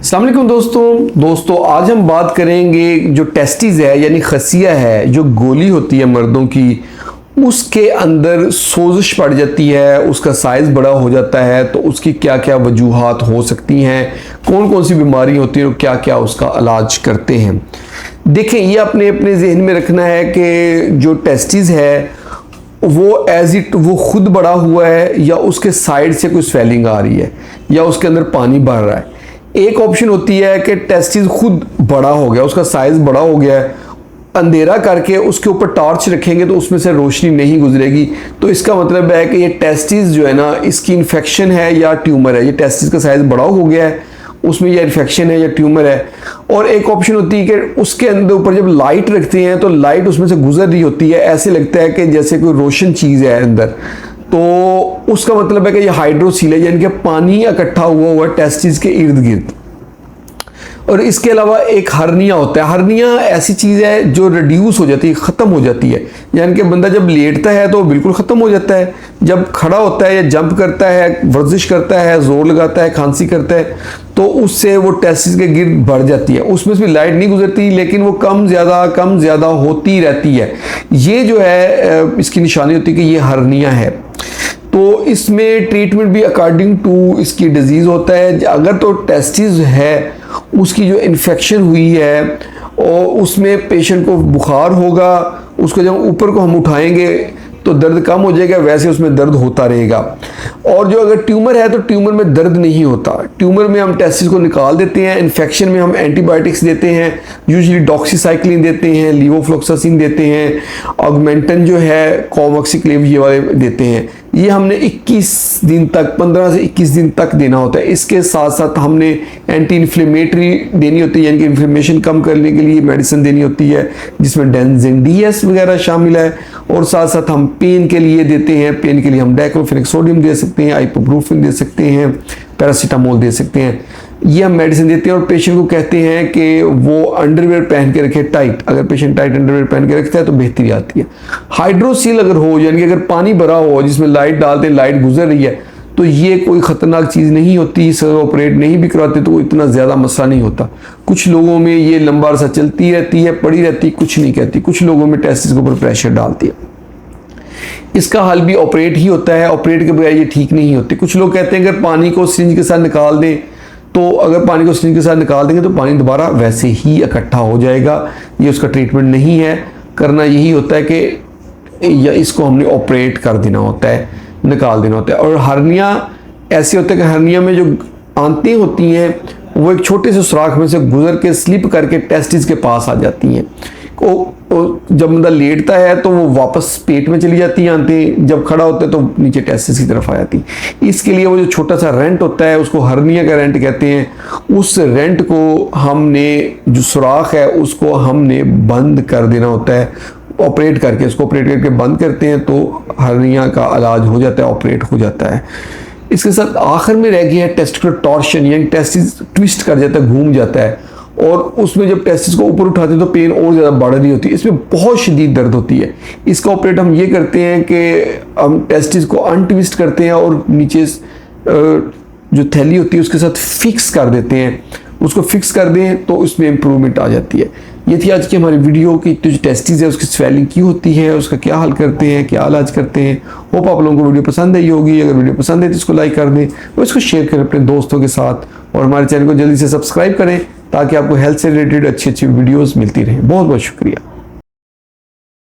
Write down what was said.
अस्सलाम वालेकुम दोस्तों आज हम बात करेंगे जो टेस्टिस है यानी खसिया है, जो गोली होती है मर्दों की, उसके अंदर सोजिश पड़ जाती है, उसका साइज़ बड़ा हो जाता है, तो उसकी क्या क्या वजूहात हो सकती हैं, कौन कौन सी बीमारी होती है और क्या क्या उसका इलाज करते हैं। देखें, ये अपने अपने जहन में रखना है कि जो टेस्टिस है वो खुद बड़ा हुआ है या उसके साइड से कोई स्वेलिंग आ रही है या उसके अंदर पानी भर रहा है। एक ऑप्शन होती है कि टेस्टिस खुद बड़ा हो गया, उसका साइज़ बड़ा हो गया है, अंधेरा करके उसके ऊपर टॉर्च रखेंगे तो उसमें से रोशनी नहीं गुजरेगी, तो इसका मतलब है कि ये टेस्टिस जो है ना, इसकी इन्फेक्शन है या ट्यूमर है। ये टेस्टिस का साइज़ बड़ा हो गया है, उसमें यह इन्फेक्शन है या ट्यूमर है। और एक ऑप्शन होती है कि उसके अंदर ऊपर जब लाइट रखते हैं तो लाइट उसमें से गुजर रही होती है, ऐसे लगता है कि जैसे कोई रोशन चीज़ है अंदर, तो उसका मतलब है कि ये हाइड्रोसील है, यानी कि पानी इकट्ठा हुआ टेस्टिस के इर्द गिर्द। और इसके अलावा एक हर्निया होता है। हर्निया ऐसी चीज़ है जो रिड्यूस हो जाती है, ख़त्म हो जाती है, यानी कि बंदा जब लेटता है तो बिल्कुल ख़त्म हो जाता है, जब खड़ा होता है या जंप करता है, वर्जिश करता है, ज़ोर लगाता है, खांसी करता है, तो उससे वो टेस्टिस के गिर्द बढ़ जाती है। उसमें भी लाइट नहीं गुजरती, लेकिन वो कम ज़्यादा होती रहती है। ये जो है इसकी निशानी होती है कि ये हर्निया है। तो इसमें ट्रीटमेंट भी अकॉर्डिंग टू इसकी डिजीज़ होता है। अगर तो टेस्टिस है, उसकी जो इन्फेक्शन हुई है और उसमें पेशेंट को बुखार होगा, उसको जब ऊपर को हम उठाएंगे तो दर्द कम हो जाएगा, वैसे उसमें दर्द होता रहेगा। और जो अगर ट्यूमर है तो ट्यूमर में दर्द नहीं होता। ट्यूमर में हम टेस्टिस को निकाल देते हैं, इन्फेक्शन में हम एंटीबायोटिक्स देते हैं, यूजुअली डॉक्सीसाइक्लिन देते हैं, लीवोफ्लोक्सासिन देते हैं, ऑगमेंटन जो है कॉमोक्सिक्लेव ये वाले देते हैं। ये हमने 21 दिन तक, 15 से 21 दिन तक देना होता है। इसके साथ साथ हमने एंटी इन्फ्लेमेटरी देनी होती है, यानी कि इन्फ्लेमेशन कम करने के लिए मेडिसिन देनी होती है, जिसमें डेंजेंडीएस वगैरह शामिल है। और साथ साथ हम पेन के लिए देते हैं, पेन के लिए हम डाइक्लोफेनेक सोडियम दे सकते हैं, आइबुप्रोफेन दे सकते हैं, पैरासीटामोल दे सकते हैं। ये हम मेडिसिन देते हैं और पेशेंट को कहते हैं कि वो अंडरवेयर पहन के रखे टाइट। अगर पेशेंट टाइट अंडरवेयर पहन के रखता है तो बेहतरी आती है। हाइड्रोसील अगर हो, यानी कि अगर पानी भरा हो जिसमें लाइट डालते हैं, लाइट गुजर रही है, तो ये कोई ख़तरनाक चीज़ नहीं होती। इसे ऑपरेट नहीं भी कराते तो इतना ज़्यादा मसला नहीं होता। कुछ लोगों में ये लंबा अरसा चलती रहती है, पड़ी रहती, कुछ नहीं कहती। कुछ लोगों में टेस्टिस के ऊपर प्रेशर डालती है। इसका हल भी ऑपरेट ही होता है, ऑपरेट के बगैर ये ठीक नहीं होती। कुछ लोग कहते हैं अगर पानी को सिरिंज के साथ निकाल दें, तो अगर पानी को सिरिंज के साथ निकाल देंगे तो पानी दोबारा वैसे ही इकट्ठा हो जाएगा। ये उसका ट्रीटमेंट नहीं है। करना यही होता है कि या इसको हमने ऑपरेट कर देना होता है, निकाल देना होता है। और हर्निया ऐसे होता है कि हर्निया में जो आंतें होती हैं वो एक छोटे से सुराख में से गुजर के स्लिप करके टेस्टिस के पास आ जाती हैं। जब बंदा लेटता है तो वो वापस पेट में चली जाती हैं आंतें, जब खड़ा होता है तो नीचे टेस्टिस की तरफ आ जाती है। इसके लिए वो जो छोटा सा रेंट होता है उसको हर्निया का रेंट कहते हैं। उस रेंट को हमने, जो सुराख है उसको हमने बंद कर देना होता है, ऑपरेट करके। उसको ऑपरेट करके बंद करते हैं तो हर्निया का इलाज हो जाता है, ऑपरेट हो जाता है। इसके साथ आखिर में रह गया है टेस्टिकुलर टॉर्शन, यानी टेस्टिस ट्विस्ट कर जाता है, घूम जाता है, और उसमें जब टेस्टिस को ऊपर उठाते हैं तो पेन और ज़्यादा बढ़ रही होती है। इसमें बहुत शदीद दर्द होती है। इसका ऑपरेट हम ये करते हैं कि हम टेस्टिस को अनट्विस्ट करते हैं और नीचे जो थैली होती है उसके साथ फिक्स कर देते हैं। उसको फिक्स कर दें तो उसमें इम्प्रूवमेंट आ जाती है। ये थी आज की हमारी वीडियो की जो टेस्टिस है उसकी स्वेलिंग क्यों होती है, उसका क्या हल करते हैं, क्या इलाज करते हैं। होप आप लोगों को वीडियो पसंद आई होगी। अगर वीडियो पसंद है तो इसको लाइक कर दें और इसको शेयर करें अपने दोस्तों के साथ, और हमारे चैनल को जल्दी से सब्सक्राइब करें ताकि आपको हेल्थ से रिलेटेड अच्छी अच्छी वीडियोज़ मिलती रहें। बहुत बहुत शुक्रिया।